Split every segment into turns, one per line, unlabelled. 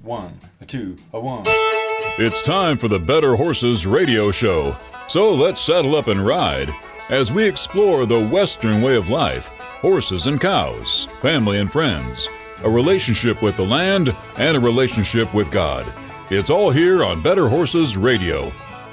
1, a 2, a 1.
It's time for the Better Horses radio show. So let's saddle up and ride as we explore the Western way of life, horses and cows, family and friends, a relationship with the land, and a relationship with God. It's all here on Better Horses Radio.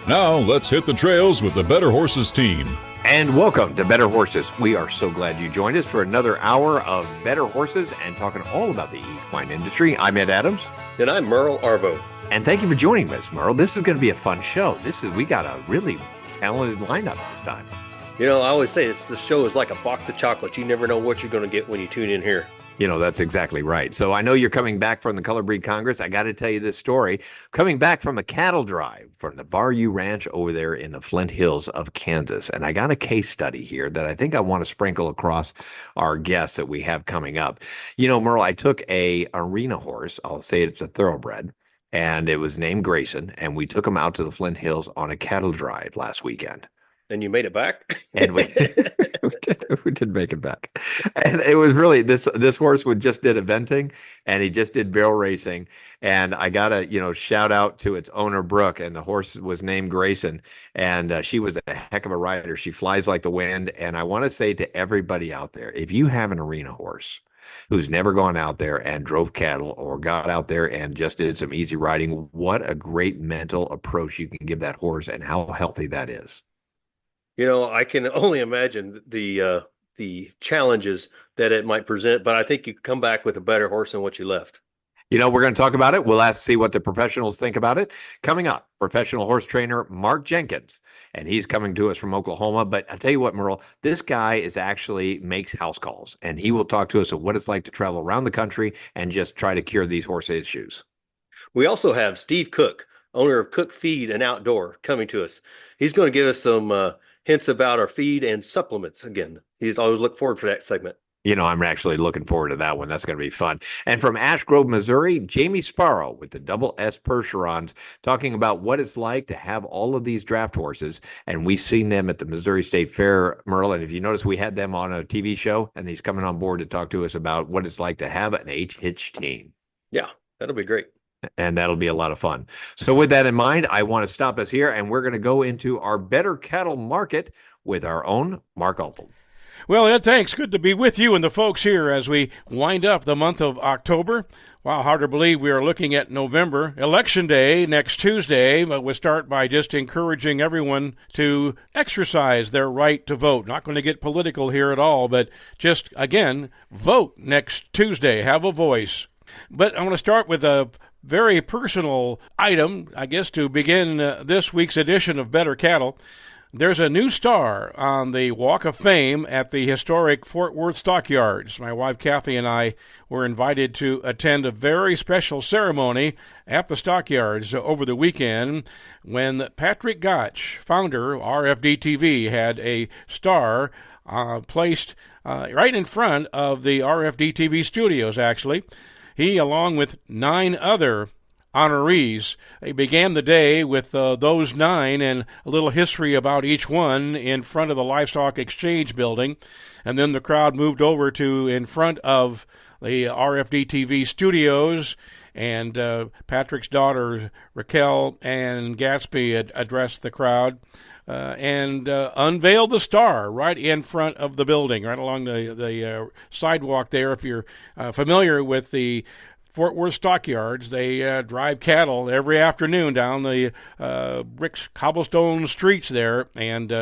Now let's hit the trails with the Better Horses team.
And welcome to Better Horses. We are so glad you joined us for another hour of Better Horses and talking all about the equine industry. I'm Ed Adams.
And I'm Merle Arbo.
And thank you for joining us, Merle. This is going to be a fun show. We got a really talented lineup this time.
You know, I always say the show is like a box of chocolates. You never know what you're going to get when you tune in here.
You know, that's exactly right. So I know you're coming back from the Color Breed Congress. I got to tell you this story. Coming back from a cattle drive from the Bayou Ranch over there in the Flint Hills of Kansas. And I got a case study here that I think I want to sprinkle across our guests that we have coming up. You know, Merle, I took a arena horse. I'll say it's a thoroughbred. And it was named Grayson. And we took him out to the Flint Hills on a cattle drive last weekend.
And you made it back?
And we did make it back. And it was really, this horse just did eventing, and he just did barrel racing. And I got to, shout out to its owner, Brooke, and the horse was named Grayson. And she was a heck of a rider. She flies like the wind. And I want to say to everybody out there, if you have an arena horse who's never gone out there and drove cattle or got out there and just did some easy riding, what a great mental approach you can give that horse and how healthy that is.
You know, I can only imagine the challenges that it might present, but I think you come back with a better horse than what you left.
You know, we're going to talk about it. We'll see what the professionals think about it. Coming up, professional horse trainer Mark Jenkins, and he's coming to us from Oklahoma. But I'll tell you what, Merle, this guy makes house calls, and he will talk to us of what it's like to travel around the country and just try to cure these horse issues.
We also have Steve Cook, owner of Cook Feed and Outdoor, coming to us. He's going to give us some hints about our feed and supplements again. He's always look forward for that segment.
You know, I'm actually looking forward to that one. That's going to be fun. And from Ash Grove, Missouri, Jamie Sparrow with the Double S Percherons talking about what it's like to have all of these draft horses. And we've seen them at the Missouri State Fair, Merle. And if you notice, we had them on a TV show, and he's coming on board to talk to us about what it's like to have an H-hitch team.
Yeah, that'll be great.
And that'll be a lot of fun. So with that in mind, I want to stop us here, and we're going to go into our Better Cattle Market with our own Mark Alpel.
Well, Ed, thanks. Good to be with you and the folks here as we wind up the month of October. Wow, hard to believe we are looking at November. Election Day next Tuesday. We'll start by just encouraging everyone to exercise their right to vote. Not going to get political here at all, but just, again, vote next Tuesday. Have a voice. But I want to start with a very personal item, I guess, to begin this week's edition of Better Cattle. There's a new star on the Walk of Fame at the historic Fort Worth Stockyards. My wife Kathy and I were invited to attend a very special ceremony at the Stockyards over the weekend when Patrick Gotch, founder of RFD-TV, had a star placed right in front of the RFD-TV studios, actually. He, along with 9 other honorees, they began the day with those 9 and a little history about each one in front of the Livestock Exchange building. And then the crowd moved over to in front of the RFD-TV studios, and Patrick's daughter, Raquel and Gatsby, addressed the crowd and unveiled the star right in front of the building, right along the sidewalk there. If you're familiar with the Fort Worth Stockyards, they drive cattle every afternoon down the brick cobblestone streets there, and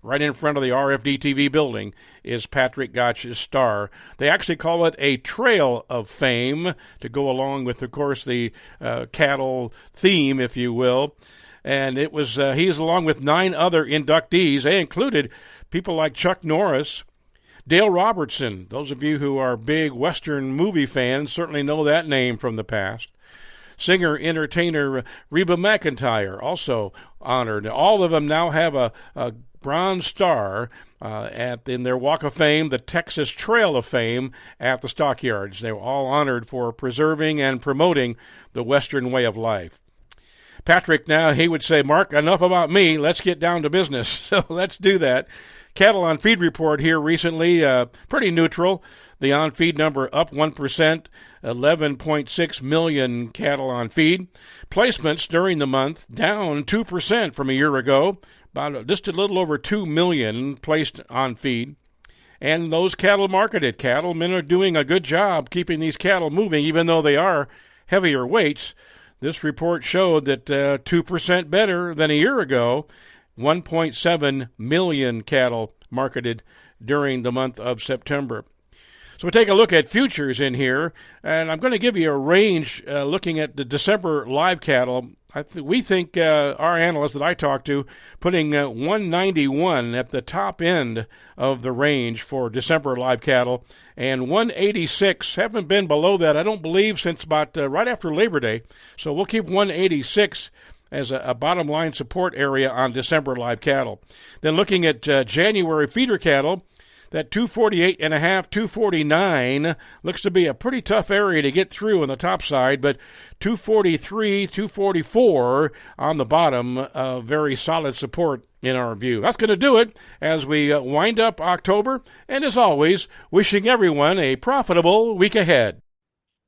right in front of the RFD-TV building is Patrick Gotch's star. They actually call it a Trail of Fame to go along with, of course, the cattle theme, if you will. And it was he is along with 9 other inductees. They included people like Chuck Norris, Dale Robertson. Those of you who are big Western movie fans certainly know that name from the past. Singer-entertainer Reba McEntire, also honored. All of them now have a bronze star in their Walk of Fame, the Texas Trail of Fame at the Stockyards. They were all honored for preserving and promoting the Western way of life. Patrick, now, he would say, Mark, enough about me. Let's get down to business. So let's do that. cattle on feed report here recently, pretty neutral. The on feed number up 1%, 11.6 million cattle on feed. Placements during the month down 2% from a year ago, about just a little over 2 million placed on feed. And those cattle marketed, cattlemen are doing a good job keeping these cattle moving, even though they are heavier weights. This report showed that 2% better than a year ago, 1.7 million cattle marketed during the month of September. So we'll take a look at futures in here, and I'm going to give you a range looking at the December live cattle. We think our analysts that I talked to putting 191 at the top end of the range for December live cattle, and 186 haven't been below that, I don't believe, since about right after Labor Day. So we'll keep 186 as a bottom line support area on December live cattle. Then looking at January feeder cattle, that 248.5, 249 looks to be a pretty tough area to get through on the top side, but 243, 244 on the bottom, very solid support in our view. That's going to do it as we wind up October, and as always, wishing everyone a profitable week ahead.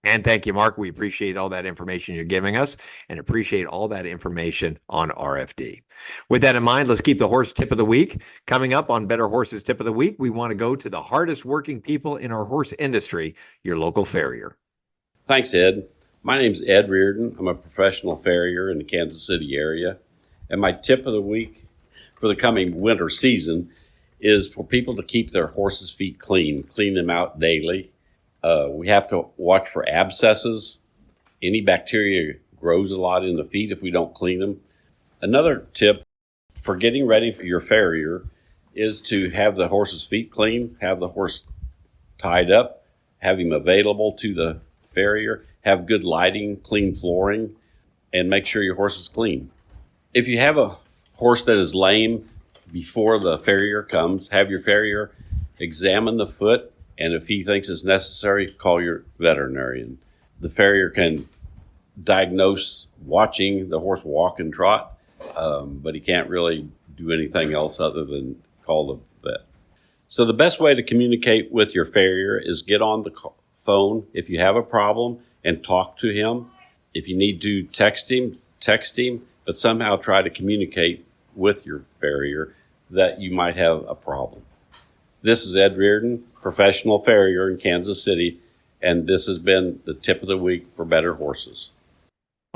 And thank you, Mark. We appreciate all that information you're giving us and appreciate all that information on RFD. With that in mind, let's keep the horse tip of the week. Coming up on Better Horses Tip of the Week, we want to go to the hardest working people in our horse industry, your local farrier.
Thanks, Ed. My name's Ed Reardon. I'm a professional farrier in the Kansas City area. And my tip of the week for the coming winter season is for people to keep their horses' feet clean them out daily. We have to watch for abscesses. Any bacteria grows a lot in the feet if we don't clean them. Another tip for getting ready for your farrier is to have the horse's feet clean, have the horse tied up, have him available to the farrier, have good lighting, clean flooring, and make sure your horse is clean. If you have a horse that is lame before the farrier comes, have your farrier examine the foot. And if he thinks it's necessary, call your veterinarian. The farrier can diagnose watching the horse walk and trot, but he can't really do anything else other than call the vet. So the best way to communicate with your farrier is get on the phone if you have a problem and talk to him. If you need to text him, but somehow try to communicate with your farrier that you might have a problem. This is Ed Reardon, professional farrier in Kansas City, and this has been the tip of the week for Better Horses.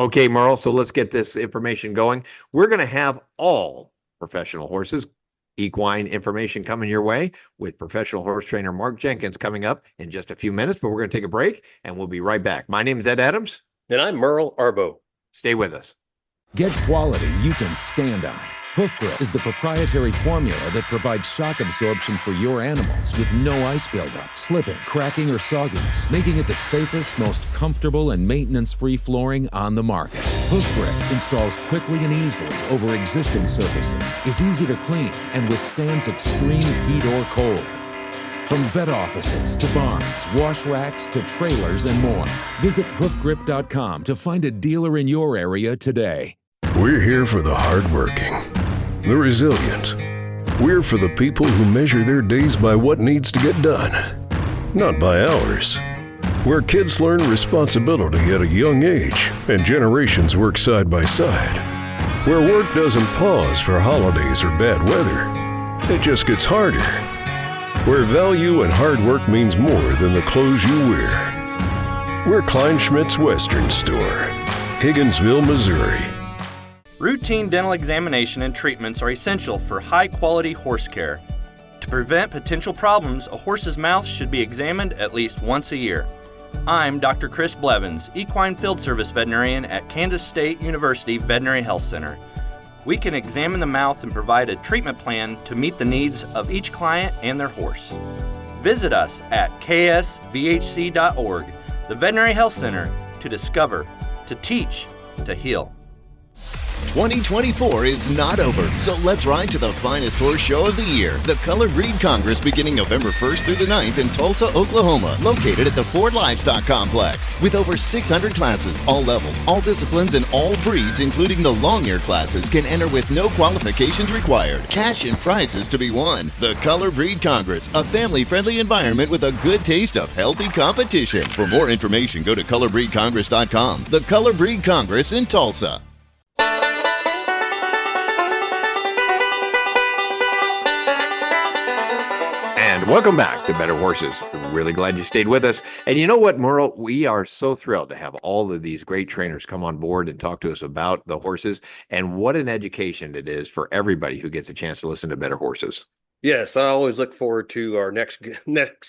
Okay, Merle, so let's get this information going. We're going to have all professional horses equine information coming your way with professional horse trainer Mark Jenkins coming up in just a few minutes, but we're going to take a break and we'll be right back. My name is Ed Adams.
And I'm Merle Arbo.
Stay with us.
Get quality you can stand on. Hoof Grip is the proprietary formula that provides shock absorption for your animals with no ice buildup, slipping, cracking, or sogginess, making it the safest, most comfortable, and maintenance-free flooring on the market. Hoof Grip installs quickly and easily over existing surfaces, is easy to clean, and withstands extreme heat or cold. From vet offices to barns, wash racks to trailers and more. Visit hoofgrip.com to find a dealer in your area today.
We're here for the hardworking, the resilient. We're for the people who measure their days by what needs to get done, not by hours. Where kids learn responsibility at a young age and generations work side by side. Where work doesn't pause for holidays or bad weather. It just gets harder. Where value and hard work means more than the clothes you wear. We're Kleinschmidt's Western Store, Higginsville, Missouri.
Routine dental examination and treatments are essential for high-quality horse care. To prevent potential problems, a horse's mouth should be examined at least once a year. I'm Dr. Chris Blevins, Equine Field Service Veterinarian at Kansas State University Veterinary Health Center. We can examine the mouth and provide a treatment plan to meet the needs of each client and their horse. Visit us at ksvhc.org, the Veterinary Health Center, to discover, to teach, to heal.
2024 is not over, so let's ride to the finest horse show of the year, the Color Breed Congress, beginning November 1st through the 9th in Tulsa, Oklahoma, located at the Ford Livestock Complex. With over 600 classes, all levels, all disciplines, and all breeds, including the long-ear classes, can enter with no qualifications required. Cash and prizes to be won. The Color Breed Congress, a family-friendly environment with a good taste of healthy competition. For more information, go to colorbreedcongress.com. The Color Breed Congress in Tulsa.
And welcome back to Better Horses. Really glad you stayed with us. And you know what, Merle? We are so thrilled to have all of these great trainers come on board and talk to us about the horses. And what an education it is for everybody who gets a chance to listen to Better Horses.
Yes, I always look forward to our next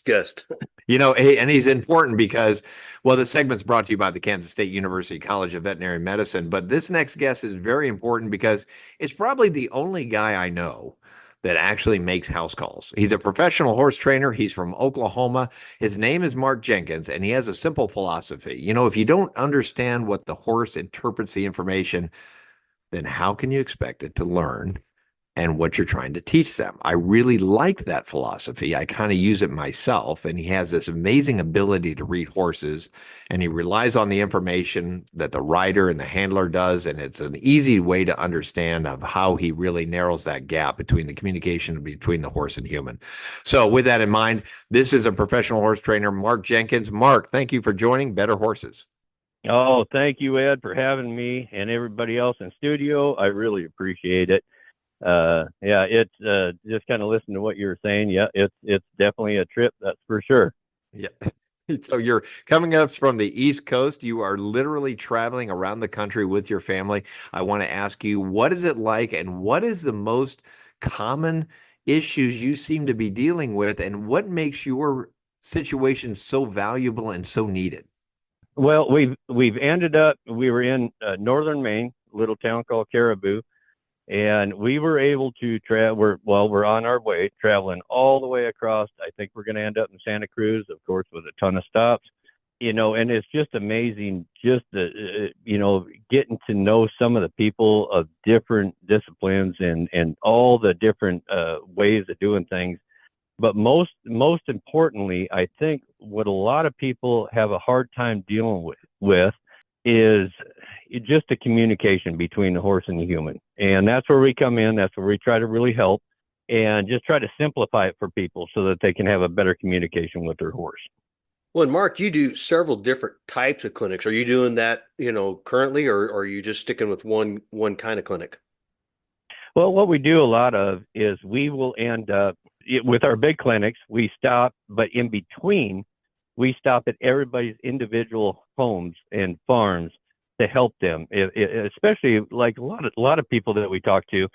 guest.
You know, and he's important because, well, the segment's brought to you by the Kansas State University College of Veterinary Medicine. But this next guest is very important because it's probably the only guy I know that actually makes house calls. He's a professional horse trainer. He's from Oklahoma. His name is Mark Jenkins, and he has a simple philosophy. You know, if you don't understand what the horse interprets the information, then how can you expect it to learn and what you're trying to teach them? I really like that philosophy. I kind of use it myself, and he has this amazing ability to read horses, and he relies on the information that the rider and the handler does, and it's an easy way to understand of how he really narrows that gap between the communication between the horse and human. So with that in mind, this is a professional horse trainer, Mark Jenkins. Mark, thank you for joining Better Horses.
Oh, thank you, Ed, for having me and everybody else in studio. I really appreciate it. It's just kind of listening to what you were saying. Yeah, it's definitely a trip, that's for sure.
Yeah. So you're coming up from the East Coast. You are literally traveling around the country with your family. I want to ask you, what is it like, and what is the most common issues you seem to be dealing with, and what makes your situation so valuable and so needed?
Well, we've ended up, we were in northern Maine, a little town called Caribou. And we were able to we're on our way, traveling all the way across. I think we're going to end up in Santa Cruz, of course, with a ton of stops, you know, and it's just amazing just getting to know some of the people of different disciplines and all the different ways of doing things. But most importantly, I think what a lot of people have a hard time dealing with is just the communication between the horse and the human. And that's where we come in. That's where we try to really help and just try to simplify it for people so that they can have a better communication with their horse.
Well, and Mark, you do several different types of clinics. Are you doing that, currently, or are you just sticking with one kind of clinic?
Well, what we do a lot of is we will end up with our big clinics, we stop, but in between, we stop at everybody's individual homes and farms to help them, especially like a lot of people that we talk to,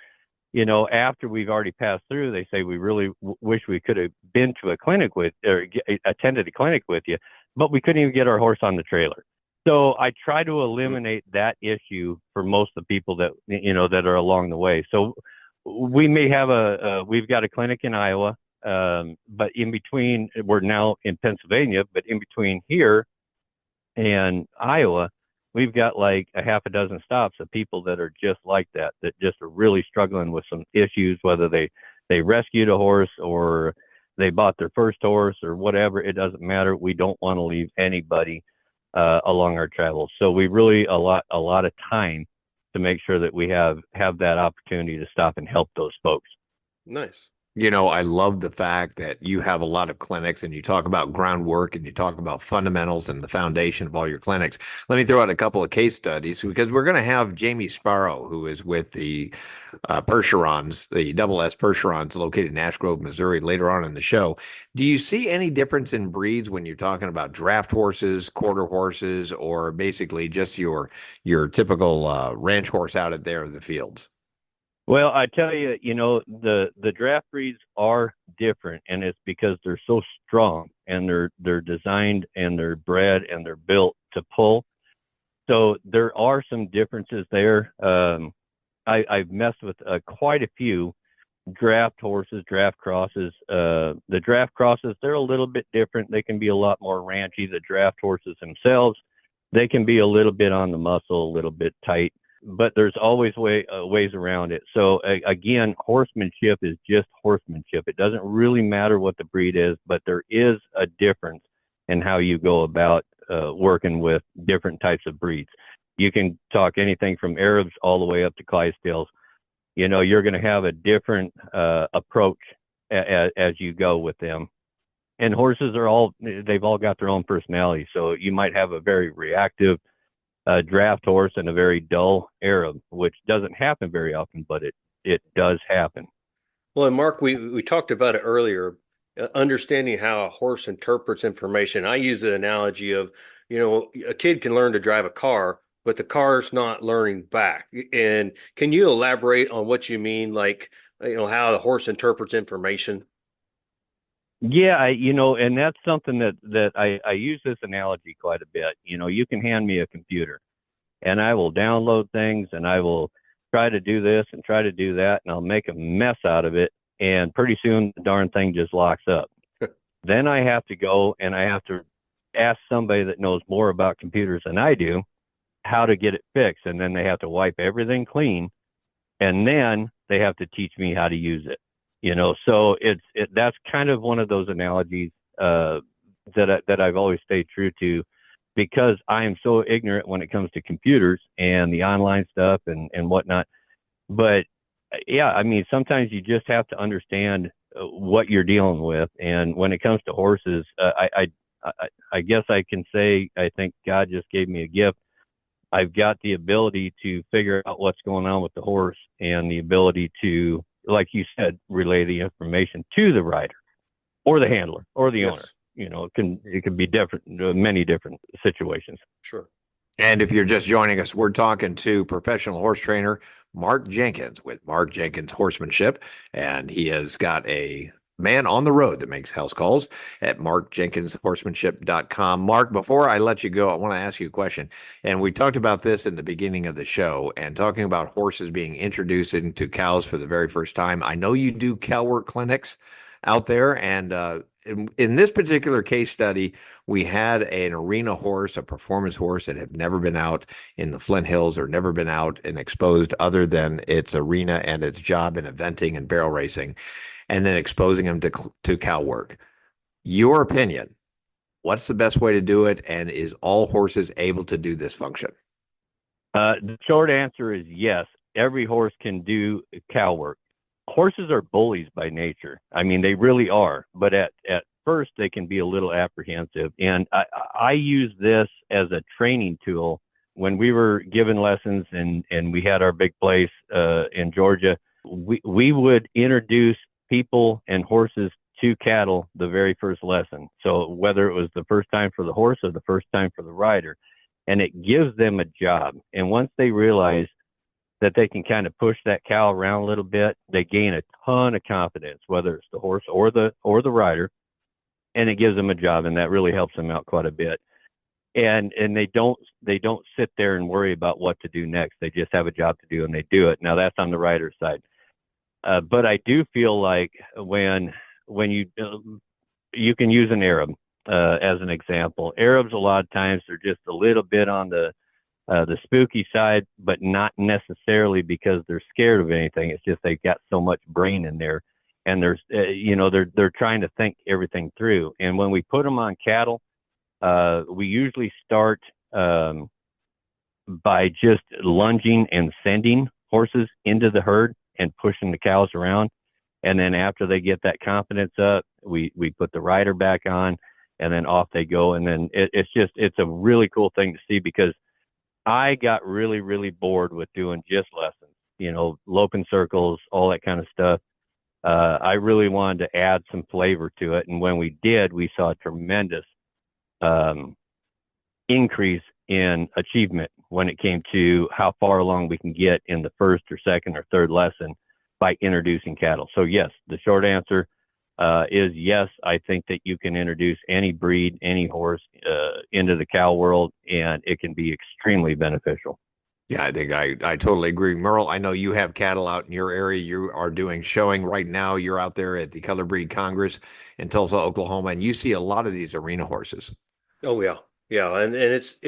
after we've already passed through, they say, we really wish we could have been to a clinic attended a clinic with you, but we couldn't even get our horse on the trailer. So I try to eliminate that issue for most of the people that, that are along the way. So we may have we've got a clinic in Iowa, but in between, we're now in Pennsylvania, but in between here and Iowa, we've got like a half a dozen stops of people that are just like that just are really struggling with some issues, whether they rescued a horse or they bought their first horse or whatever. It doesn't matter. We don't want to leave anybody along our travels. So we really a lot of time to make sure that we have that opportunity to stop and help those folks.
Nice.
I love the fact that you have a lot of clinics and you talk about groundwork and you talk about fundamentals and the foundation of all your clinics. Let me throw out a couple of case studies because we're going to have Jamie Sparrow, who is with the Percherons, the Double S Percherons located in Ash Grove, Missouri, later on in the show. Do you see any difference in breeds when you're talking about draft horses, quarter horses, or basically just your typical ranch horse out there in the fields?
Well, I tell you, the draft breeds are different, and it's because they're so strong and they're designed and they're bred and they're built to pull. So there are some differences there. I've messed with quite a few draft horses, draft crosses. The draft crosses, they're a little bit different. They can be a lot more ranchy. The draft horses themselves, they can be a little bit on the muscle, a little bit tight. but there's always ways around it. So again, horsemanship is just horsemanship. It doesn't really matter what the breed is, but there is a difference in how you go about working with different types of breeds. You can talk anything from Arabs all the way up to Clydesdales. You know, you're going to have a different approach as you go with them. And horses they've all got their own personality. So you might have a very reactive draft horse and a very dull Arab, which doesn't happen very often, but it does happen.
Well, and Mark, we talked about it earlier, understanding how a horse interprets information. I use the analogy of, you know, a kid can learn to drive a car, but the car's not learning back. And can you elaborate on what you mean, like, you know, how the horse interprets information?
Yeah, and that's something that I use this analogy quite a bit. You know, you can hand me a computer and I will download things and I will try to do this and try to do that, and I'll make a mess out of it. And pretty soon the darn thing just locks up. Then I have to go and I have to ask somebody that knows more about computers than I do how to get it fixed. And then they have to wipe everything clean. And then they have to teach me how to use it. You know, so that's kind of one of those analogies that I've always stayed true to, because I am so ignorant when it comes to computers and the online stuff and whatnot. But yeah, I mean, sometimes you just have to understand what you're dealing with. And when it comes to horses, I guess I can say I think God just gave me a gift. I've got the ability to figure out what's going on with the horse and the ability to, like you said, relay the information to the rider or the handler or the owner. You know, it can be different, many different situations.
Sure.
And if you're just joining us, we're talking to professional horse trainer Mark Jenkins with Mark Jenkins Horsemanship, and he has got a man on the road that makes house calls at markjenkinshorsemanship.com. Mark, before I let you go, I want to ask you a question. And we talked about this in the beginning of the show, and talking about horses being introduced into cows for the very first time. I know you do cow work clinics out there, and in this particular case study, we had an arena horse, a performance horse that had never been out in the Flint Hills or never been out and exposed other than its arena and its job in eventing and barrel racing, and then exposing him to cow work. Your opinion, what's the best way to do it? And is all horses able to do this function?
The short answer is yes. Every horse can do cow work. Horses are bullies by nature. I mean, they really are. But at first, they can be a little apprehensive. And I use this as a training tool. When we were given lessons and we had our big place in Georgia, we would introduce people and horses to cattle the very first lesson. So whether it was the first time for the horse or the first time for the rider, and it gives them a job. And once they realize that they can kind of push that cow around a little bit, they gain a ton of confidence, whether it's the horse or the rider, and it gives them a job, and that really helps them out quite a bit. And they don't sit there and worry about what to do next. They just have a job to do and they do it. Now that's on the rider's side. But I do feel like when you can use an Arab as an example. Arabs a lot of times are just a little bit on the spooky side, but not necessarily because they're scared of anything. It's just they've got so much brain in there, and there's they're trying to think everything through. And when we put them on cattle, we usually start by just lunging and sending horses into the herd and pushing the cows around. And then after they get that confidence up, we put the rider back on, and then off they go. And then it's a really cool thing to see, because I got really, really bored with doing just lessons, loping circles, all that kind of stuff. I really wanted to add some flavor to it. And when we did, we saw a tremendous increase in achievement when it came to how far along we can get in the first or second or third lesson by introducing cattle. So yes, the short answer is yes. I think that you can introduce any breed, any horse into the cow world, and it can be extremely beneficial.
Yeah, I think I totally agree. Merle, I know you have cattle out in your area. You are doing showing right now. You're out there at the Color Breed Congress in Tulsa, Oklahoma, and you see a lot of these arena horses.
Oh, yeah. Yeah, and it's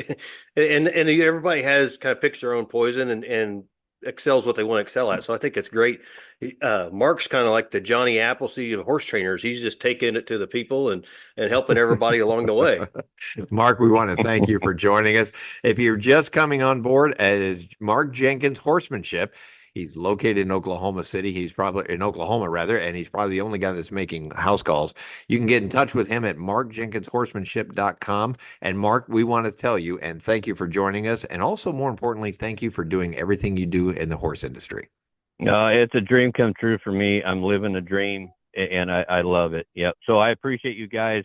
and everybody has kind of picks their own poison and excels what they want to excel at. So I think it's great. Mark's kind of like the Johnny Appleseed of horse trainers. He's just taking it to the people and helping everybody along the way.
Mark, we want to thank you for joining us. If you're just coming on board, it is Mark Jenkins Horsemanship. He's located in Oklahoma City. He's probably in Oklahoma, rather, and he's probably the only guy that's making house calls. You can get in touch with him at markjenkinshorsemanship.com. And Mark, we want to tell you and thank you for joining us. And also, more importantly, thank you for doing everything you do in the horse industry.
It's a dream come true for me. I'm living a dream, and I love it. Yep. So I appreciate you guys.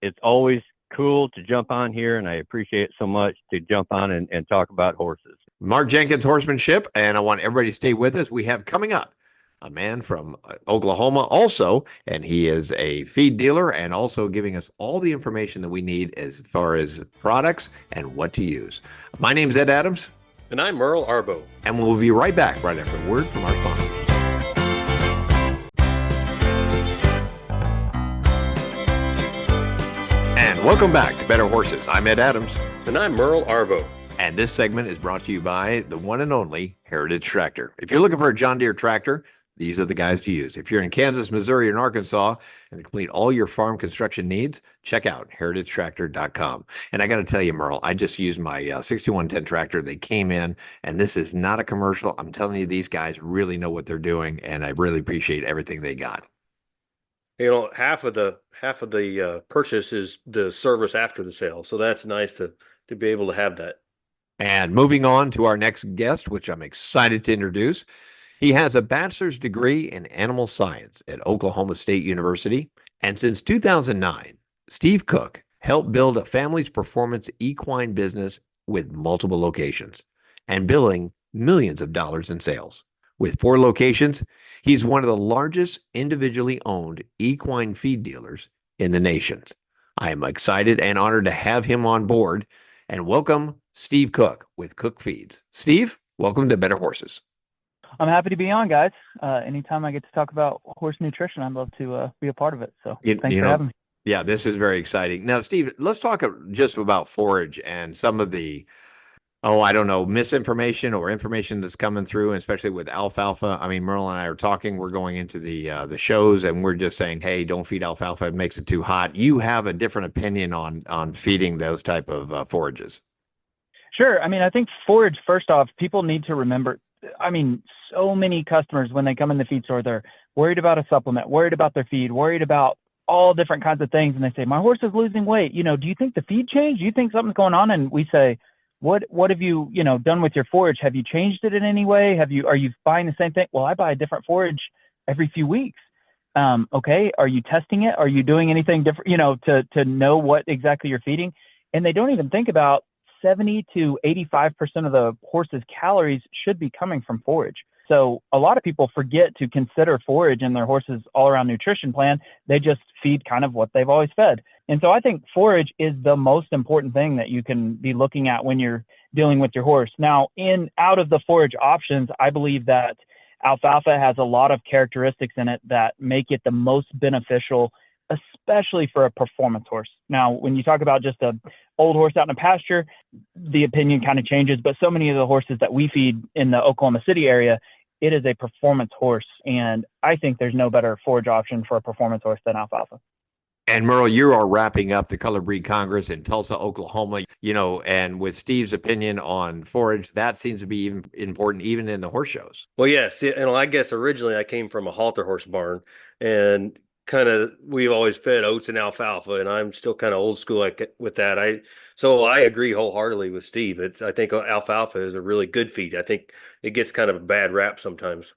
It's always cool to jump on here, and I appreciate it so much to jump on and talk about horses.
Mark Jenkins Horsemanship, and I want everybody to stay with us. We have coming up a man from Oklahoma also, and he is a feed dealer and also giving us all the information that we need as far as products and what to use. My name's Ed Adams.
And I'm Merle Arbo.
And we'll be right back right after a word from our sponsor. And welcome back to Better Horses. I'm Ed Adams.
And I'm Merle Arbo.
And this segment is brought to you by the one and only Heritage Tractor. If you're looking for a John Deere tractor, these are the guys to use. If you're in Kansas, Missouri, and Arkansas, and to complete all your farm construction needs, check out heritagetractor.com. And I got to tell you, Merle, I just used my 6110 tractor. They came in, and this is not a commercial. I'm telling you, these guys really know what they're doing, and I really appreciate everything they got.
You know, half of the purchase is the service after the sale, so that's nice to be able to have that.
And moving on to our next guest, which I'm excited to introduce. He has a bachelor's degree in animal science at Oklahoma State University. And since 2009, Steve Cook helped build a family's performance equine business with multiple locations and billing millions of dollars in sales. With 4 locations, he's one of the largest individually owned equine feed dealers in the nation. I am excited and honored to have him on board and welcome Steve Cook with Cook Feeds. Steve, welcome to Better Horses.
I'm happy to be on, guys. Anytime I get to talk about horse nutrition, I'd love to be a part of it. So thanks for having me.
Yeah, this is very exciting. Now, Steve, let's talk just about forage and some of the, misinformation or information that's coming through, especially with alfalfa. I mean, Merle and I are talking. We're going into the shows, and we're just saying, hey, don't feed alfalfa. It makes it too hot. You have a different opinion on feeding those type of forages.
Sure. I mean, I think forage, first off, people need to remember, so many customers, when they come in the feed store, they're worried about a supplement, worried about their feed, worried about all different kinds of things. And they say, my horse is losing weight. Do you think the feed changed? Do you think something's going on? And we say, what have you, done with your forage? Have you changed it in any way? Are you buying the same thing? Well, I buy a different forage every few weeks. Okay. Are you testing it? Are you doing anything different, to know what exactly you're feeding? And they don't even think about 70 to 85% of the horse's calories should be coming from forage. So a lot of people forget to consider forage in their horse's all-around nutrition plan. They just feed kind of what they've always fed. And so I think forage is the most important thing that you can be looking at when you're dealing with your horse. Now, out of the forage options, I believe that alfalfa has a lot of characteristics in it that make it the most beneficial, especially for a performance horse. Now, when you talk about just a old horse out in a pasture, the opinion kind of changes, but so many of the horses that we feed in the Oklahoma City area, it is a performance horse. And I think there's no better forage option for a performance horse than alfalfa.
And Merle, you are wrapping up the Color Breed Congress in Tulsa, Oklahoma, and with Steve's opinion on forage, that seems to be even important even in the horse shows.
Well, yes. I guess originally I came from a halter horse barn, and kind of we've always fed oats and alfalfa, and I'm still kind of old school with that. So I agree wholeheartedly with Steve. I think alfalfa is a really good feed. I think it gets kind of a bad rap sometimes.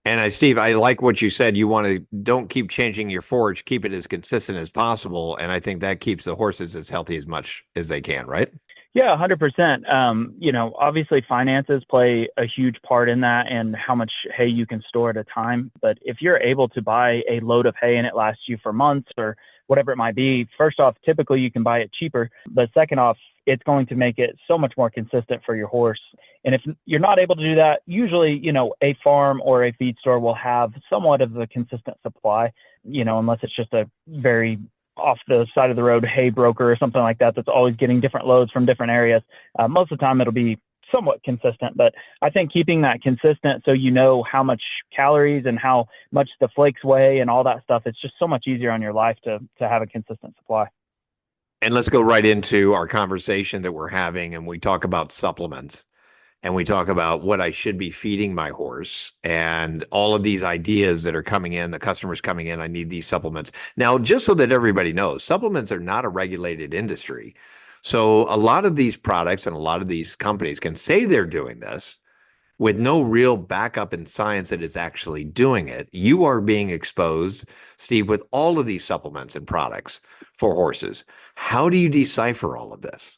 And Steve, I like what you said. You don't keep changing your forage, keep it as consistent as possible. And I think that keeps the horses as healthy as much as they can, right?
Yeah, 100%. Obviously finances play a huge part in that and how much hay you can store at a time. But if you're able to buy a load of hay and it lasts you for months or whatever it might be, first off, typically you can buy it cheaper. But second off, it's going to make it so much more consistent for your horse. And if you're not able to do that, usually, a farm or a feed store will have somewhat of a consistent supply, unless it's just a very off the side of the road hay broker or something like that that's always getting different loads from different areas. Most of the time it'll be somewhat consistent, but I think keeping that consistent so you know how much calories and how much the flakes weigh and all that stuff, it's just so much easier on your life to have a consistent supply.
And let's go right into our conversation that we're having, and we talk about supplements. And we talk about what I should be feeding my horse and all of these ideas that are coming in, the customers coming in, I need these supplements. Now, just so that everybody knows, supplements are not a regulated industry. So a lot of these products and a lot of these companies can say they're doing this with no real backup in science that is actually doing it. You are being exposed, Steve, with all of these supplements and products for horses. How do you decipher all of this?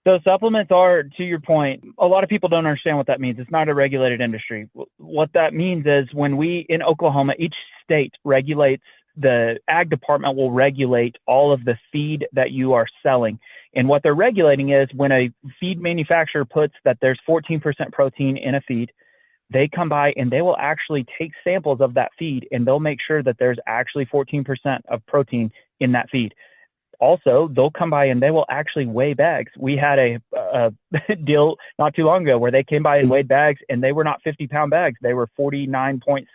So supplements are, to your point, a lot of people don't understand what that means. It's not a regulated industry. What that means is when in Oklahoma, each state regulates, the ag department will regulate all of the feed that you are selling. And what they're regulating is when a feed manufacturer puts that there's 14% protein in a feed, they come by and they will actually take samples of that feed and they'll make sure that there's actually 14% of protein in that feed. Also, they'll come by and they will actually weigh bags. We had a deal not too long ago where they came by and weighed bags, and they were not 50-pound bags. They were 49.6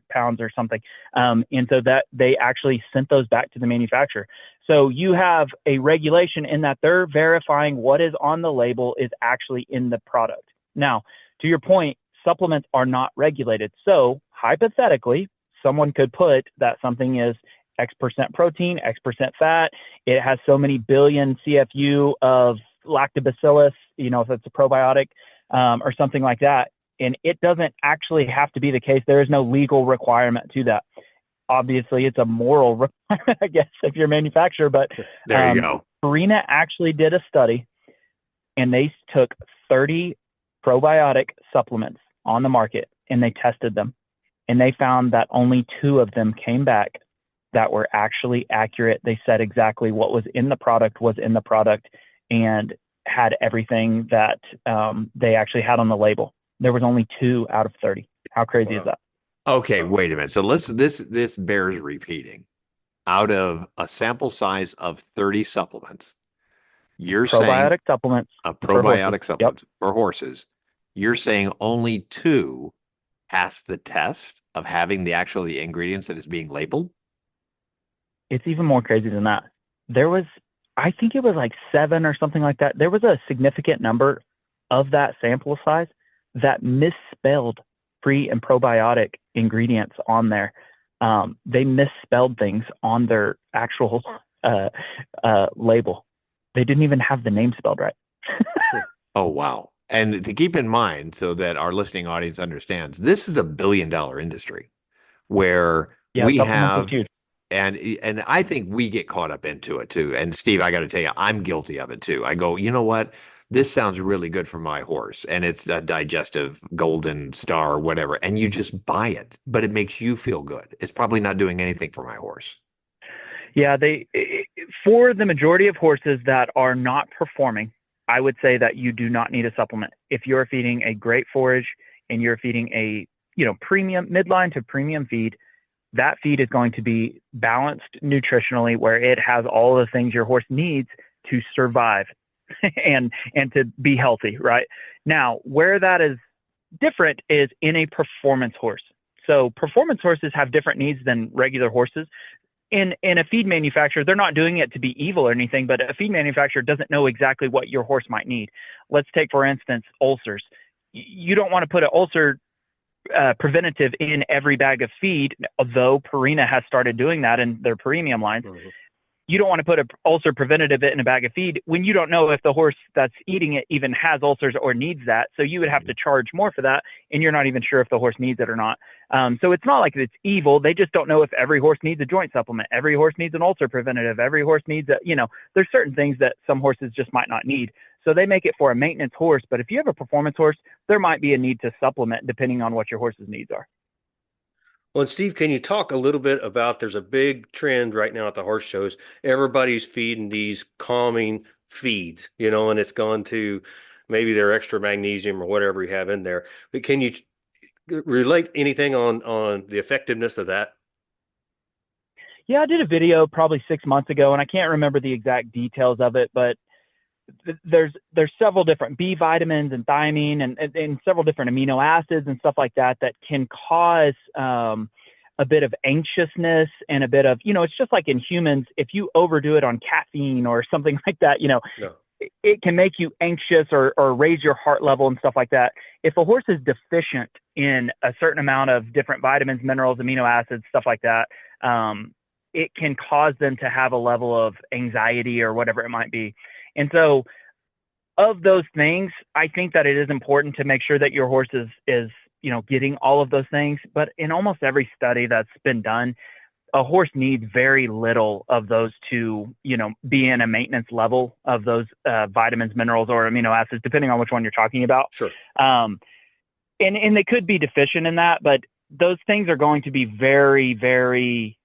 pounds or something. And so that they actually sent those back to the manufacturer. So you have a regulation in that they're verifying what is on the label is actually in the product. Now, to your point, supplements are not regulated. So hypothetically, someone could put that something is X% protein, X% fat. It has so many billion CFU of lactobacillus, if it's a probiotic or something like that. And it doesn't actually have to be the case. There is no legal requirement to that. Obviously, it's a moral requirement, I guess, if you're a manufacturer. But
there you go.
Purina actually did a study, and they took 30 probiotic supplements on the market, and they tested them. And they found that only 2 of them came back that were actually accurate. They said exactly what was in the product and had everything that they actually had on the label. There was only 2 out of 30. How crazy is that?
Okay, wait a minute. So this bears repeating. Out of a sample size of 30 supplements, you're
probiotic supplements.
Probiotic supplements for horses. You're saying only 2 passed the test of having the ingredients that is being labeled?
It's even more crazy than that. I think it was like 7 or something like that. There was a significant number of that sample size that misspelled pre and probiotic ingredients on there. They misspelled things on their actual label. They didn't even have the name spelled right.
Oh, wow. And to keep in mind, so that our listening audience understands, this is a $1 billion industry where we have, and I think we get caught up into it too. And Steve, I got to tell you, I'm guilty of it too. I go, you know what? This sounds really good for my horse, and it's a digestive golden star or whatever. And you just buy it, but it makes you feel good. It's probably not doing anything for my horse.
Yeah, for the majority of horses that are not performing, I would say that you do not need a supplement. If you're feeding a great forage and you're feeding a premium midline to premium feed, that feed is going to be balanced nutritionally, where it has all the things your horse needs to survive and to be healthy, right? Now, where that is different is in a performance horse. So performance horses have different needs than regular horses. In a feed manufacturer, they're not doing it to be evil or anything, but a feed manufacturer doesn't know exactly what your horse might need. Let's take, for instance, ulcers. You don't want to put an ulcer preventative in every bag of feed, although Purina has started doing that in their premium lines. Mm-hmm. You don't want to put an ulcer preventative in a bag of feed when you don't know if the horse that's eating it even has ulcers or needs that. So you would have to charge more for that, and you're not even sure if the horse needs it or not. So it's not like it's evil. They just don't know if every horse needs a joint supplement. Every horse needs an ulcer preventative. Every horse needs there's certain things that some horses just might not need. So they make it for a maintenance horse. But if you have a performance horse, there might be a need to supplement depending on what your horse's needs are.
Well, and Steve, can you talk a little bit about, there's a big trend right now at the horse shows. Everybody's feeding these calming feeds, and it's gone to maybe their extra magnesium or whatever you have in there. But can you relate anything on the effectiveness of that?
Yeah, I did a video probably 6 months ago, and I can't remember the exact details of it, but there's several different B vitamins and thiamine and several different amino acids and stuff like that can cause a bit of anxiousness and a bit of, it's just like in humans, if you overdo it on caffeine or something like that,
No.
it can make you anxious or raise your heart level and stuff like that. If a horse is deficient in a certain amount of different vitamins, minerals, amino acids, stuff like that, it can cause them to have a level of anxiety or whatever it might be. And so of those things, I think that it is important to make sure that your horse is getting all of those things. But in almost every study that's been done, a horse needs very little of those to, be in a maintenance level of those vitamins, minerals, or amino acids, depending on which one you're talking about.
Sure.
And they could be deficient in that, but those things are going to be very, very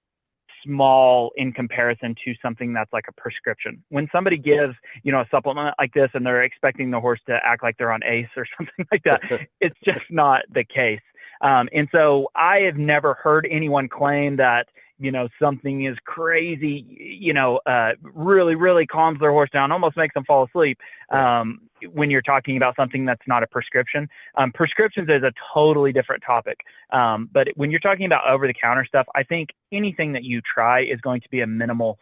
small in comparison to something that's like a prescription. When somebody gives, a supplement like this and they're expecting the horse to act like they're on ACE or something like that, it's just not the case. And so I have never heard anyone claim that, something is crazy, really, really calms their horse down, almost makes them fall asleep. When you're talking about something that's not a prescription. Prescriptions is a totally different topic. But when you're talking about over-the-counter stuff, I think anything that you try is going to be a minimal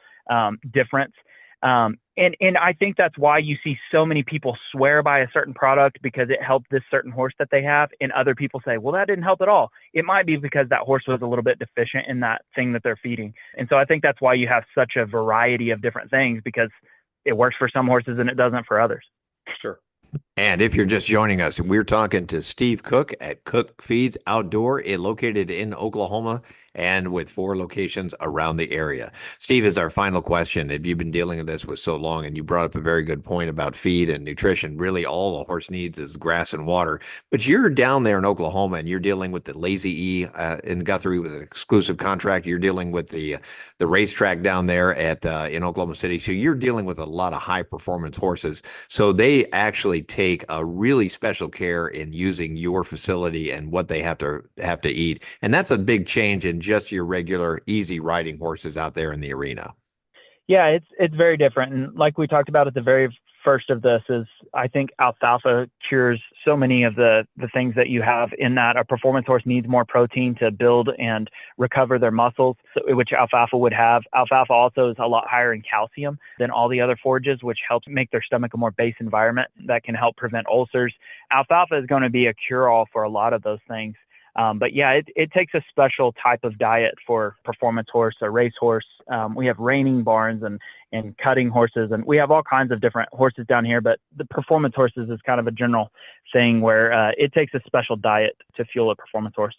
difference. And I think that's why you see so many people swear by a certain product because it helped this certain horse that they have, and other people say, well, that didn't help at all. It might be because that horse was a little bit deficient in that thing that they're feeding. And so I think that's why you have such a variety of different things, because it works for some horses and it doesn't for others.
Sure.
And if you're just joining us, we're talking to Steve Cook at Cook Feeds Outdoor, located in Oklahoma and with 4 locations around the area. Steve, is our final question. If you've been dealing with this for so long, and you brought up a very good point about feed and nutrition, really all a horse needs is grass and water. But you're down there in Oklahoma and you're dealing with the Lazy E in Guthrie with an exclusive contract. You're dealing with the racetrack down there at in Oklahoma City. So you're dealing with a lot of high performance horses. So they actually take a really special care in using your facility and what they have to eat. And that's a big change in just your regular easy riding horses out there in the arena.
Yeah, it's very different. And like we talked about at the very first of this is, I think alfalfa cures so many of the things that you have in that a performance horse needs more protein to build and recover their muscles, which alfalfa would have. Alfalfa also is a lot higher in calcium than all the other forages, which helps make their stomach a more base environment that can help prevent ulcers. Alfalfa is going to be a cure-all for a lot of those things. But yeah, it takes a special type of diet for performance horse, a race horse. We have reining barns and cutting horses, and we have all kinds of different horses down here, but the performance horses is kind of a general thing where it takes a special diet to fuel a performance horse.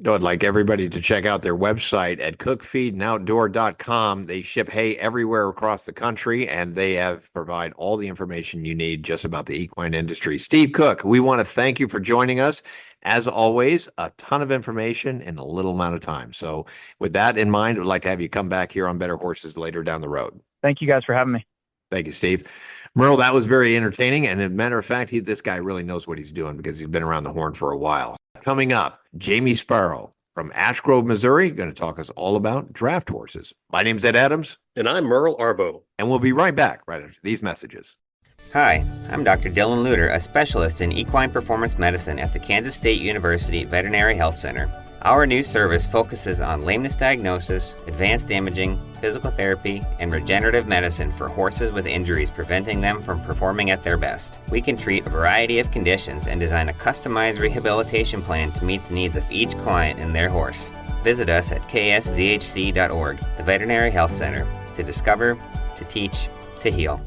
I'd like everybody to check out their website at cookfeedandoutdoor.com. They ship hay everywhere across the country, and they provide all the information you need just about the equine industry. Steve Cook, we want to thank you for joining us. As always, a ton of information in a little amount of time. So with that in mind, I'd like to have you come back here on Better Horses later down the road.
Thank you guys for having me.
Thank you, Steve. Merle, that was very entertaining. And as a matter of fact, this guy really knows what he's doing because he's been around the horn for a while. Coming up, Jamie Sparrow from Ash Grove, Missouri, going to talk us all about draft horses. My name's Ed Adams.
And I'm Merle Arbo.
And we'll be right back right after these messages.
Hi, I'm Dr. Dylan Luter, a specialist in equine performance medicine at the Kansas State University Veterinary Health Center. Our new service focuses on lameness diagnosis, advanced imaging, physical therapy, and regenerative medicine for horses with injuries preventing them from performing at their best. We can treat a variety of conditions and design a customized rehabilitation plan to meet the needs of each client and their horse. Visit us at ksvhc.org, the Veterinary Health Center, to discover, to teach, to heal.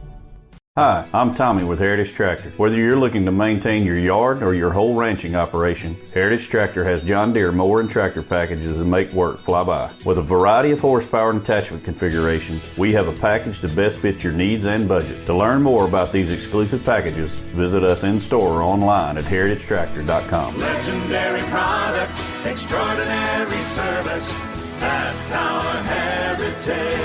Hi, I'm Tommy with Heritage Tractor. Whether you're looking to maintain your yard or your whole ranching operation, Heritage Tractor has John Deere mower and tractor packages that make work fly by. With a variety of horsepower and attachment configurations, we have a package to best fit your needs and budget. To learn more about these exclusive packages, visit us in store or online at heritagetractor.com.
Legendary products, extraordinary service, that's our heritage.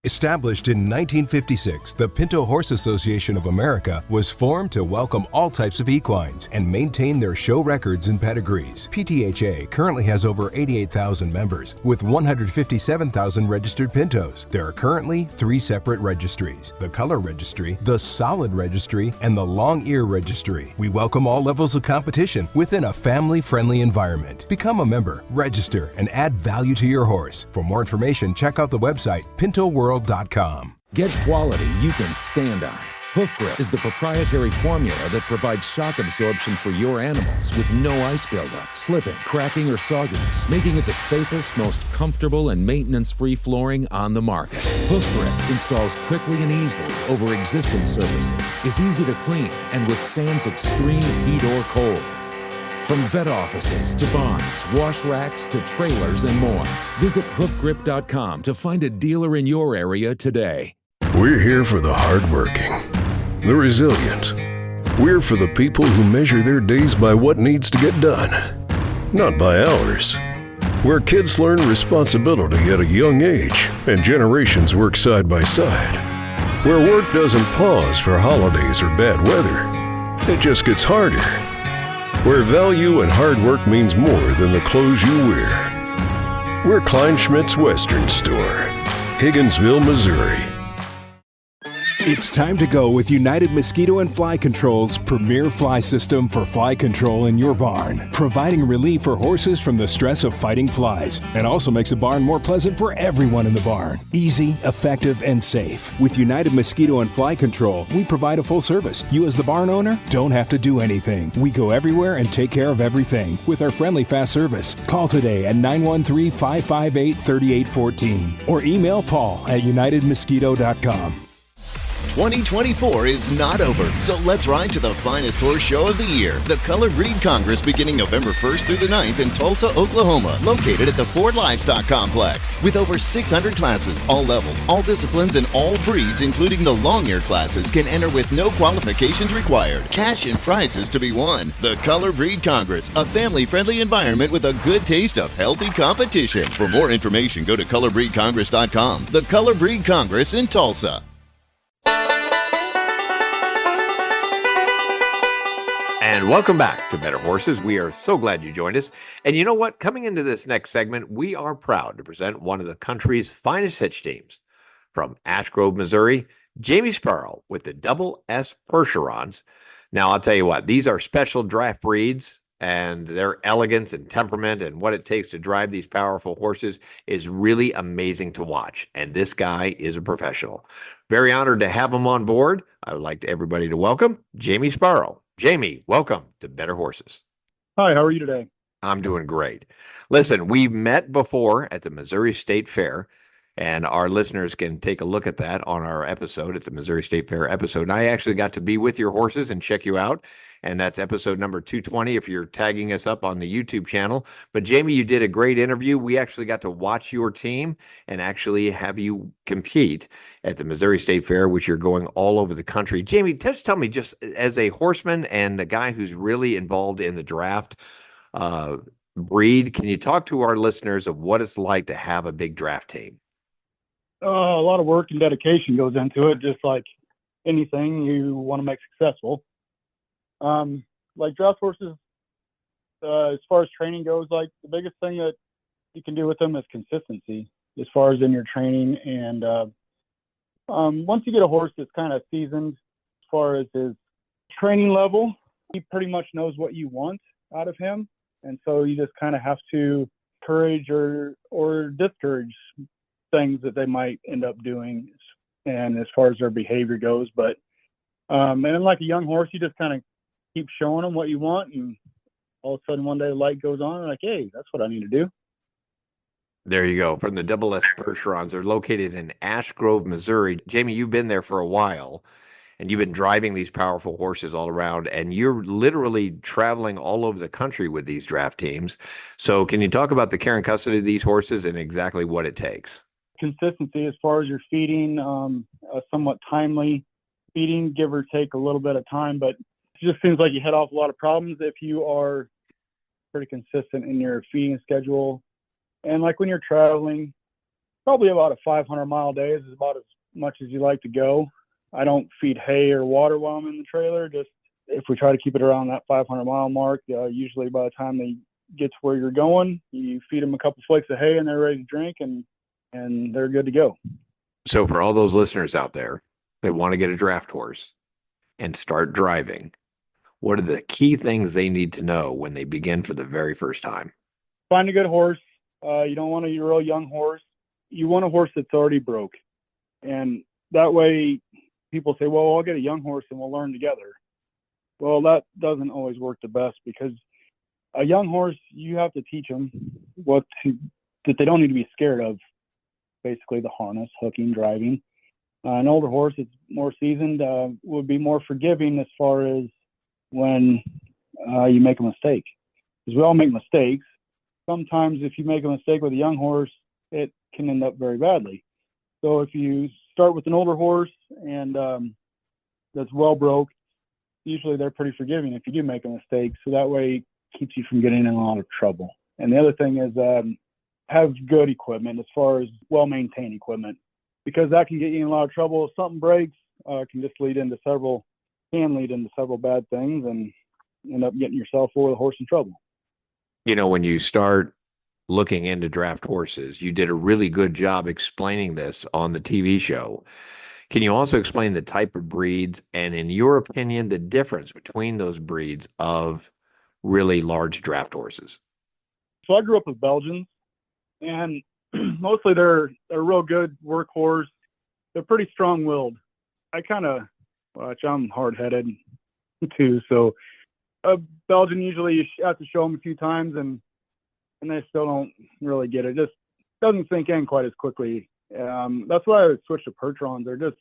Established in 1956, the Pinto Horse Association of America was formed to welcome all types of equines and maintain their show records and pedigrees. PTHA currently has over 88,000 members with 157,000 registered pintos. There are currently 3 separate registries: the Color Registry, the Solid Registry, and the Long Ear Registry. We welcome all levels of competition within a family-friendly environment. Become a member, register, and add value to your horse. For more information, check out the website pintoworld.com.
Get quality you can stand on. Hoof Grip is the proprietary formula that provides shock absorption for your animals with no ice buildup, slipping, cracking, or sogginess, making it the safest, most comfortable, and maintenance-free flooring on the market. Hoof Grip installs quickly and easily over existing surfaces, is easy to clean, and withstands extreme heat or cold. From vet offices to barns, wash racks to trailers and more. Visit hoofgrip.com to find a dealer in your area today.
We're here for the hardworking, the resilient. We're for the people who measure their days by what needs to get done, not by hours. Where kids learn responsibility at a young age and generations work side by side. Where work doesn't pause for holidays or bad weather. It just gets harder. Where value and hard work means more than the clothes you wear. We're Kleinschmidt's Western Store, Higginsville, Missouri.
It's time to go with United Mosquito and Fly Control's premier fly system for fly control in your barn, providing relief for horses from the stress of fighting flies, and also makes a barn more pleasant for everyone in the barn. Easy, effective, and safe. With United Mosquito and Fly Control, we provide a full service. You as the barn owner don't have to do anything. We go everywhere and take care of everything with our friendly fast service. Call today at 913-558-3814 or email Paul at unitedmosquito.com.
2024 is not over, so let's ride to the finest horse show of the year, the Colored Breed Congress, beginning November 1st through the 9th in Tulsa, Oklahoma, located at the Ford Livestock Complex. With over 600 classes, all levels, all disciplines, and all breeds, including the long ear classes, can enter with no qualifications required. Cash and prizes to be won. The Colored Breed Congress, a family-friendly environment with a good taste of healthy competition. For more information, go to colorbreedcongress.com. The Colored Breed Congress in Tulsa.
And welcome back to Better Horses. We are so glad you joined us. And you know what? Coming into this next segment, we are proud to present one of the country's finest hitch teams. From Ash Grove, Missouri, Jamie Sparrow with the Double S Percherons. Now, I'll tell you what, these are special draft breeds, and their elegance and temperament and what it takes to drive these powerful horses is really amazing to watch. And this guy is a professional. Very honored to have him on board. I would like everybody to welcome Jamie Sparrow. Jamie, welcome to Better Horses.
Hi, how are you today?
I'm doing great. Listen, we met before at the Missouri State Fair, and our listeners can take a look at that on our episode at the Missouri State Fair episode. And I actually got to be with your horses and check you out. And that's episode number 220 if you're tagging us up on the YouTube channel. But Jamie, you did a great interview. We actually got to watch your team and actually have you compete at the Missouri State Fair, which you're going all over the country. Jamie, just tell me, just as a horseman and a guy who's really involved in the draft breed, can you talk to our listeners of what it's like to have a big draft team?
A lot of work and dedication goes into it, just like anything you want to make successful. Like draft horses, as far as training goes, like the biggest thing that you can do with them is consistency as far as in your training. And once you get a horse that's kind of seasoned as far as his training level, he pretty much knows what you want out of him. And so you just kind of have to encourage or discourage things that they might end up doing, and as far as their behavior goes. But and like a young horse, you just kind of keep showing them what you want, and all of a sudden one day the light goes on and like, hey, that's what I need to do.
There you go. From the Double S Percherons. They're located in Ash Grove, Missouri. Jamie, you've been there for a while, and you've been driving these powerful horses all around, and you're literally traveling all over the country with these draft teams. So can you talk about the care and custody of these horses and exactly what it takes?
Consistency as far as your feeding, a somewhat timely feeding, give or take a little bit of time, but it just seems like you head off a lot of problems if you are pretty consistent in your feeding schedule. And like when you're traveling, probably about a 500-mile day is about as much as you like to go. I don't feed hay or water while I'm in the trailer. Just if we try to keep it around that 500-mile mark, usually by the time they get to where you're going, you feed them a couple flakes of hay and they're ready to drink, and they're good to go.
So for all those listeners out there that want to get a draft horse and start driving, what are the key things they need to know when they begin for the very first time?
Find a good horse. You don't want a real young horse. You want a horse that's already broke. And that way people say, well, I'll get a young horse and we'll learn together. Well, that doesn't always work the best, because a young horse, you have to teach them that they don't need to be scared of, basically the harness, hooking, driving. An older horse that's more seasoned would be more forgiving as far as when you make a mistake. Because we all make mistakes. Sometimes if you make a mistake with a young horse, it can end up very badly. So if you start with an older horse and that's well broke, usually they're pretty forgiving if you do make a mistake. So that way it keeps you from getting in a lot of trouble. And the other thing is have good equipment, as far as well-maintained equipment, because that can get you in a lot of trouble. If something breaks, can lead into several bad things and end up getting yourself or the horse in trouble.
You know, when you start looking into draft horses, you did a really good job explaining this on the TV show. Can you also explain the type of breeds and, in your opinion, the difference between those breeds of really large draft horses?
So I grew up with Belgians, and mostly they're a real good workhorse. They're pretty strong-willed. I'm hard-headed too, so a Belgian, usually you have to show them a few times, and they still don't really get it. Just doesn't sink in quite as quickly. That's why I would switch to Percherons. They're just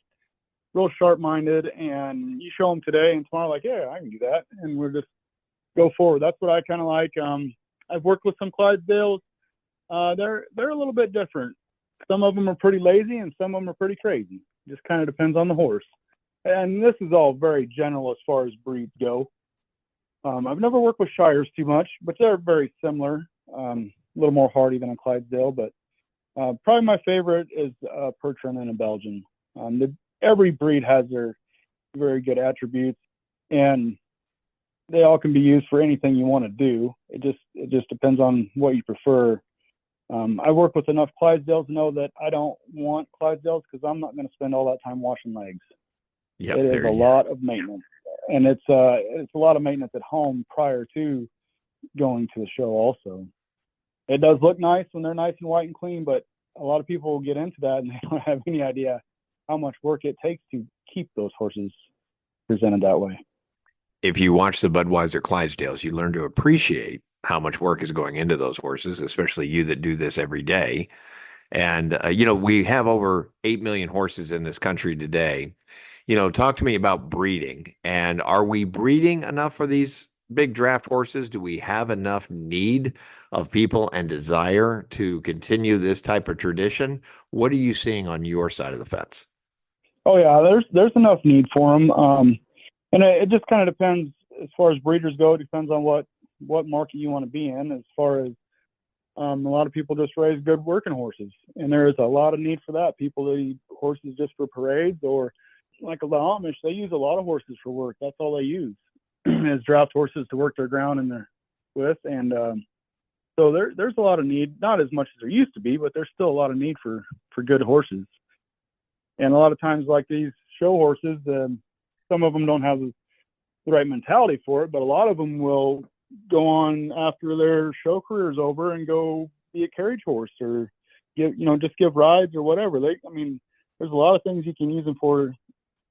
real sharp-minded, and you show them today, and tomorrow, like, yeah, I can do that, and we'll just go forward. That's what I kind of like. I've worked with some Clydesdales. They're a little bit different. Some of them are pretty lazy, and some of them are pretty crazy. Just kind of depends on the horse. And this is all very general as far as breeds go. I've never worked with Shires too much, but they're very similar. A little more hardy than a Clydesdale, but probably my favorite is a Percheron and a Belgian. Every breed has their very good attributes, and they all can be used for anything you want to do. It just depends on what you prefer. I work with enough Clydesdales to know that I don't want Clydesdales, because I'm not going to spend all that time washing legs.
Yep,
it is a lot of maintenance, and it's a lot of maintenance at home prior to going to the show also. It does look nice when they're nice and white and clean, but a lot of people will get into that and they don't have any idea how much work it takes to keep those horses presented that way.
If you watch the Budweiser Clydesdales, you learn to appreciate how much work is going into those horses, especially you that do this every day. And, we have over 8 million horses in this country today. Talk to me about breeding. And are we breeding enough for these big draft horses? Do we have enough need of people and desire to continue this type of tradition? What are you seeing on your side of the fence?
Oh yeah, there's enough need for them. And it just kind of depends as far as breeders go. It depends on what market you want to be in. As far as a lot of people just raise good working horses, and there is a lot of need for that. People that use horses just for parades, or like the Amish, they use a lot of horses for work. That's all they use is draft horses to work their ground with. And so there's a lot of need, not as much as there used to be, but there's still a lot of need for good horses. And a lot of times, like these show horses, some of them don't have the right mentality for it, but a lot of them will go on after their show career is over and go be a carriage horse, or just give rides or whatever. There's a lot of things you can use them for,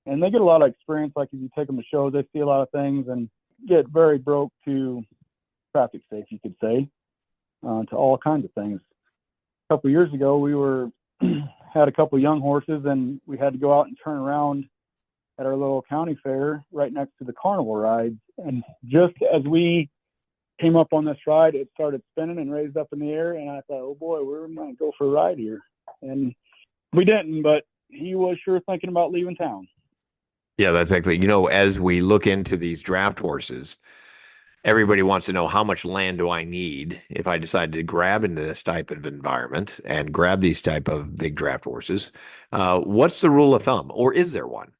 and they get a lot of experience. Like if you take them to shows, they see a lot of things and get very broke to traffic safe, you could say, to all kinds of things. A couple of years ago, we had a couple of young horses, and we had to go out and turn around at our little county fair right next to the carnival rides. And just as we came up on this ride, it started spinning and raised up in the air, and I thought, oh boy, we're going to go for a ride here. And we didn't, but he was sure thinking about leaving town.
Yeah, that's exactly. As we look into these draft horses, everybody wants to know, how much land do I need if I decide to grab into this type of environment and grab these type of big draft horses? What's the rule of thumb, or is there one?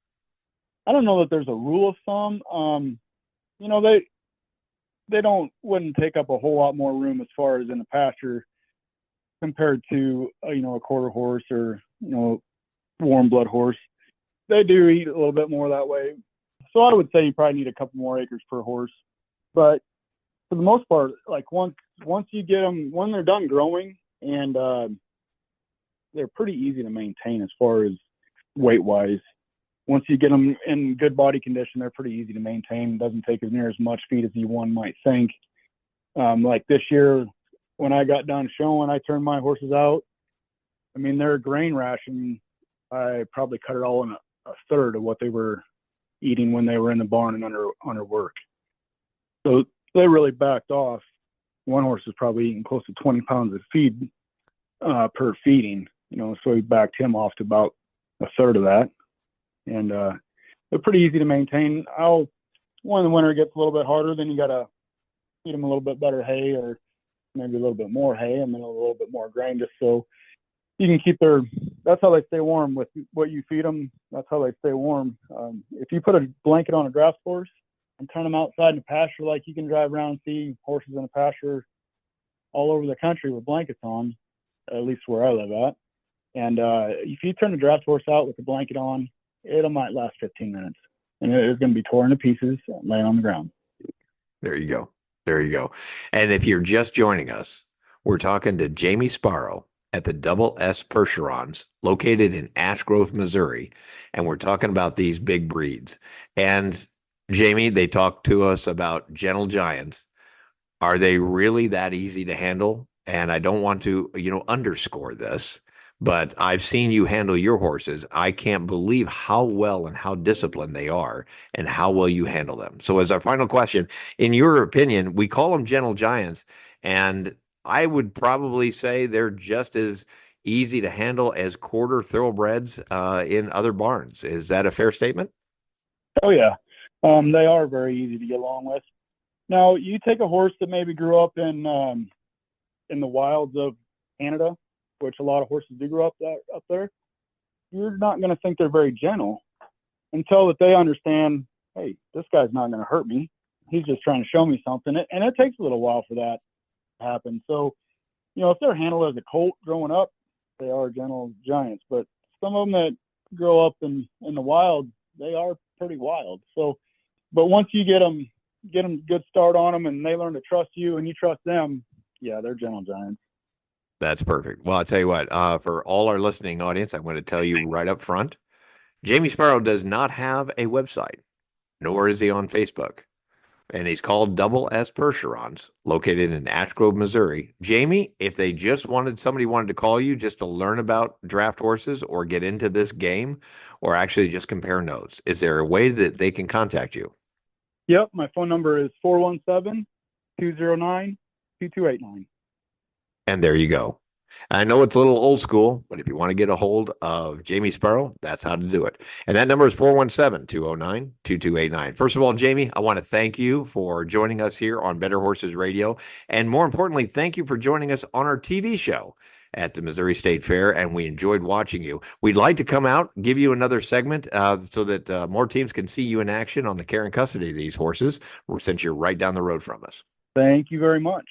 I don't know that there's a rule of thumb. You know, they wouldn't take up a whole lot more room as far as in the pasture compared to a quarter horse or warm blood horse. They do eat a little bit more that way. So I would say you probably need a couple more acres per horse. But for the most part, like once you get them, when they're done growing, and they're pretty easy to maintain as far as weight wise. Once you get them in good body condition, they're pretty easy to maintain. It doesn't take as near as much feed as one might think. Like this year, when I got done showing, I turned my horses out. I mean, their grain ration, I probably cut it all in a third of what they were eating when they were in the barn and under work. So they really backed off. One horse was probably eating close to 20 pounds of feed per feeding, so we backed him off to about a third of that. And they're pretty easy to maintain. When the winter gets a little bit harder, then you got to feed them a little bit better hay, or maybe a little bit more hay and then a little bit more grain, just so you can keep that's how they stay warm. With what you feed them, that's how they stay warm. If you put a blanket on a draft horse and turn them outside in the pasture, like you can drive around and see horses in the pasture all over the country with blankets on, at least where I live at. And if you turn the draft horse out with the blanket on, it might last 15 minutes, and it's going to be torn to pieces and laying on the ground.
There you go. There you go. And if you're just joining us, we're talking to Jamie Sparrow at the Double S Percherons, located in Ash Grove, Missouri. And we're talking about these big breeds. And Jamie, they talked to us about Gentle Giants. Are they really that easy to handle? And I don't want to, underscore this, but I've seen you handle your horses. I can't believe how well and how disciplined they are and how well you handle them. So as our final question, in your opinion, we call them Gentle Giants, and I would probably say they're just as easy to handle as quarter thoroughbreds in other barns. Is that a fair statement?
Oh, yeah. They are very easy to get along with. Now, you take a horse that maybe grew up in the wilds of Canada, which a lot of horses do grow up there, you're not going to think they're very gentle until that they understand, hey, this guy's not going to hurt me. He's just trying to show me something. And it takes a little while for that to happen. So, if they're handled as a colt growing up, they are Gentle Giants. But some of them that grow up in the wild, they are pretty wild. So, but once you get them good start on them and they learn to trust you and you trust them, yeah, they're Gentle Giants.
That's perfect. Well, I'll tell you what, for all our listening audience, I'm going to tell you right up front, Jamie Sparrow does not have a website, nor is he on Facebook. And he's called Double S Percherons, located in Ash Grove, Missouri. Jamie, if somebody wanted to call you just to learn about draft horses or get into this game, or actually just compare notes, is there a way that they can contact you?
Yep. My phone number is 417-209-2289.
And there you go. I know it's a little old school, but if you want to get a hold of Jamie Sparrow, that's how to do it. And that number is 417-209-2289. First of all, Jamie, I want to thank you for joining us here on Better Horses Radio. And more importantly, thank you for joining us on our TV show at the Missouri State Fair, and we enjoyed watching you. We'd like to come out, give you another segment so that more teams can see you in action on the care and custody of these horses, since you're right down the road from us.
Thank you very much.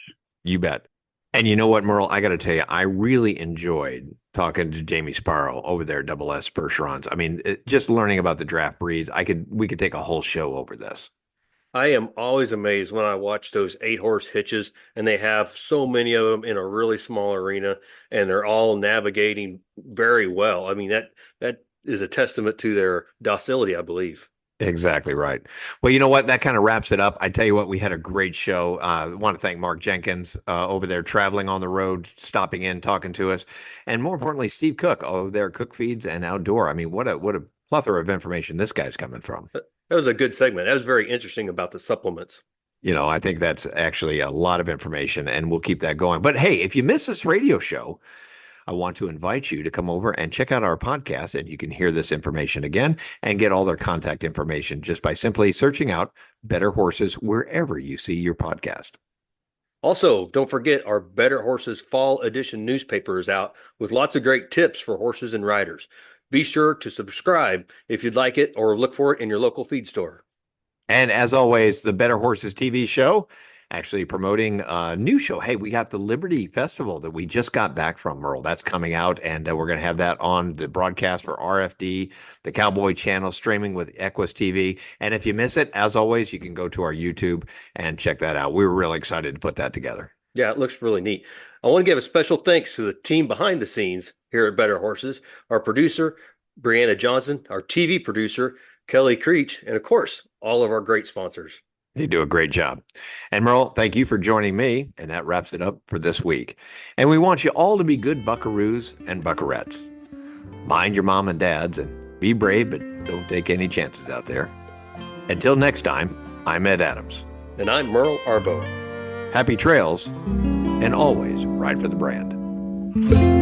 You bet. And you know what, Merle, I got to tell you, I really enjoyed talking to Jamie Sparrow over there at Double S Percherons. I mean, just learning about the draft breeds, we could take a whole show over this.
I am always amazed when I watch those 8-horse hitches, and they have so many of them in a really small arena, and they're all navigating very well. I mean, that is a testament to their docility, I believe.
Exactly right. Well, you know what? That kind of wraps it up. I tell you what, we had a great show. I want to thank Mark Jenkins over there traveling on the road, stopping in, talking to us. And more importantly, Steve Cook over there, Cook Feeds and Outdoor. I mean, what a plethora of information this guy's coming from.
That was a good segment. That was very interesting about the supplements.
I think that's actually a lot of information, and we'll keep that going. But hey, if you miss this radio show, I want to invite you to come over and check out our podcast, and you can hear this information again and get all their contact information just by simply searching out Better Horses wherever you see your podcast.
Also, don't forget our Better Horses Fall Edition newspaper is out with lots of great tips for horses and riders. Be sure to subscribe if you'd like it, or look for it in your local feed store.
And as always, the Better Horses TV show, actually promoting a new show. Hey, we got the Liberty Festival that we just got back from, Merle. That's coming out, and we're going to have that on the broadcast for RFD, the Cowboy Channel, streaming with Equus TV. And if you miss it, as always, you can go to our YouTube and check that out. We were really excited to put that together.
Yeah, it looks really neat. I want to give a special thanks to the team behind the scenes here at Better Horses, our producer, Brianna Johnson, our TV producer, Kelly Creech, and of course, all of our great sponsors.
You do a great job. And Merle, thank you for joining me. And that wraps it up for this week. And we want you all to be good buckaroos and buckarettes. Mind your mom and dads and be brave, but don't take any chances out there. Until next time, I'm Ed Adams.
And I'm Merle Arbo.
Happy trails, and always ride for the brand.